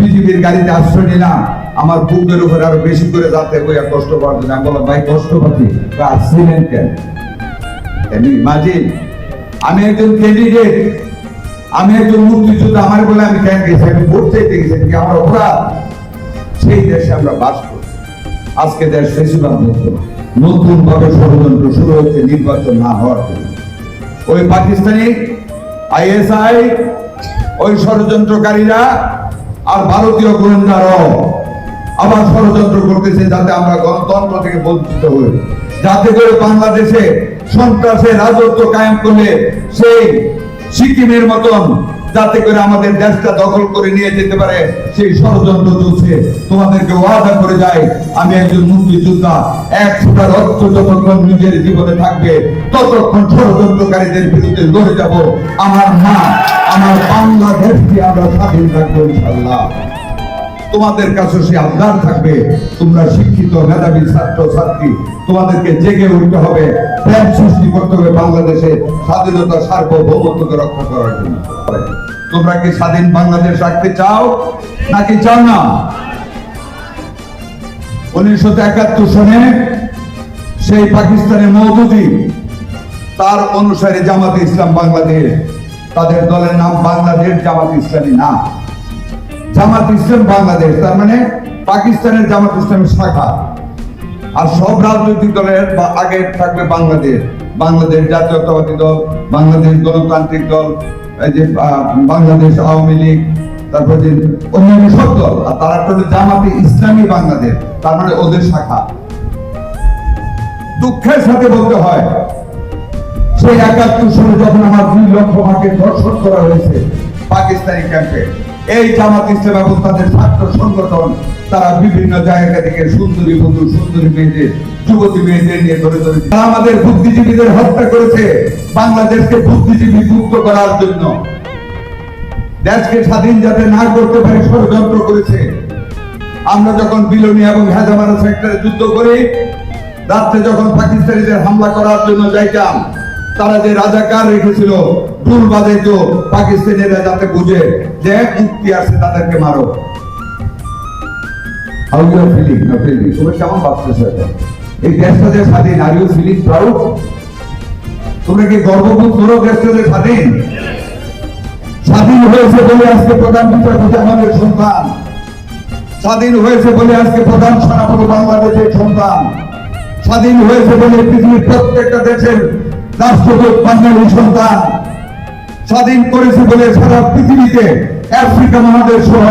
বিজেপির গাড়িতে আশ্রয় নিলাম, আমার বুকের উপরে আরো বেশি করে যাতে বইয়া কষ্ট পাওয়ার জন্য। আমি বললাম, ভাই কষ্ট পাচ্ছি, আসছিলেন কেন? মাঝি, আমি একজন ক্যান্ডিডেট, আমি একজন মুক্তিযোদ্ধা, আমার বলে আমি কেন গেছি? আমি ভোট চাইতে গেছি কি আমার অপরাধ? সেই দেশে আমরা বাস করি। আজকে দেশ ফেসিবাদ মুক্ত, নতুন ভাবে ষড়যন্ত্র শুরু হচ্ছে নির্বাচন না হওয়ার জন্য। ওই পাকিস্তানি আইএসআই, ওই ষড়যন্ত্রকারীরা আর ভারতীয় গোয়েন্দারাও আবার ষড়যন্ত্র করতেছে যাতে আমরা গণতন্ত্র থেকে বঞ্চিত হই, যাতে করে বাংলাদেশে সন্ত্রাসের রাজত্ব কায়েম করলে সেই সিকিমের মতন যাতে করে আমাদের দেশটা দখল করে নিয়ে যেতে পারে, সেই ষড়যন্ত্র চলছে। তোমাদেরকে ওয়াদা করে যাই, আমি একজন মুক্তিযোদ্ধা, 1 ফোঁটা রক্ত যতক্ষণ নিজের জীবনে থাকবে ততক্ষণ ষড়যন্ত্রকারীদের বিরুদ্ধে লড়ে যাব। আমার মা, আমার বাংলাদেশকে আমরা স্বাধীন রাখবো ইনশাআল্লাহ। তোমাদের কাছে সে আবদার থাকবে, তোমরা শিক্ষিত মেধাবী ছাত্র ছাত্রী, তোমাদেরকে জেগে উঠতে হবে, প্রেম সৃষ্টি করতে হবে বাংলাদেশে স্বাধীনতা সার্বভৌমত্বকে রক্ষা করার জন্য। তোমরা কি স্বাধীন বাংলাদেশ রাখতে চাও নাকি চাও না? 1971 সনে সেই পাকিস্তানের মওদুদি, তার অনুসারে জামাতে ইসলাম বাংলাদেশ, তাদের দলের নাম বাংলাদেশ জামাত ইসলামী না, জামাত ইসলাম বাংলাদেশ, তার মানে পাকিস্তানের জামাত ইসলামের শাখা। আর সব রাজনৈতিক দলের আগে থাকবে বাংলাদেশ, বাংলাদেশ জাতীয়তাবাদী দল, বাংলাদেশ গণতান্ত্রিক দল, এই যে বাংলাদেশ আওয়ামী লীগ, তারপর যে অন্যান্য সব দল, আর তারা হলো জামাতে ইসলামী বাংলাদেশ, তার মানে ওদের শাখা। দুঃখের সাথে বলতে হয়, সেই 71 সালে যখন আমার 2 লক্ষ মাকে ধর্ষণ করা হয়েছে পাকিস্তানি ক্যাম্পে, এই জামাত ইসলাম এবং তাদের ছাত্র সংগঠন তারা বিভিন্ন জায়গা থেকে সুন্দরী বধূ, সুন্দরী মেয়েদের, যুবতী মেয়েদের নিয়ে ধরে ধরে তারা আমাদের বুদ্ধিজীবীদের হত্যা করেছে বাংলাদেশকে বুদ্ধিজীবী মুক্ত করার জন্য। দেশকে স্বাধীন যাতে না করতে পারে ষড়যন্ত্র করেছে। আমরা যখন বিলোনি এবং হেজামারা সেক্টরে যুদ্ধ করি, রাত্রে যখন পাকিস্তানিদের হামলা করার জন্য যাইতাম, তারা যে রাজাকার রেখেছিল ঢোল বাজাইতো পাকিস্তানিরা যাতে বুঝে যে মুক্তি আছে, তাদেরকে মারো। How you are feeling? না ফিলিং, তুমি কেমন ভাবতেছো এটা? এই দেশটা যে স্বাধীন, আর ইউ ফিলিং প্রাউড? তোমরা কি গর্ববোধ করো দেশটা যে স্বাধীন? স্বাধীন হয়েছে বলে আজকে প্রধান বিচারপতি আমাদের সন্তান, স্বাধীন হয়েছে বলে আজকে প্রধান সেনাপতি বাংলাদেশের সন্তান, স্বাধীন হয়েছে বলে পৃথিবীর প্রত্যেকটা দেশের রাষ্ট্রদূত বাঙালি সন্তান, স্বাধীন করেছে বলে সারা পৃথিবীতে আফ্রিকা মহাদেশ সহ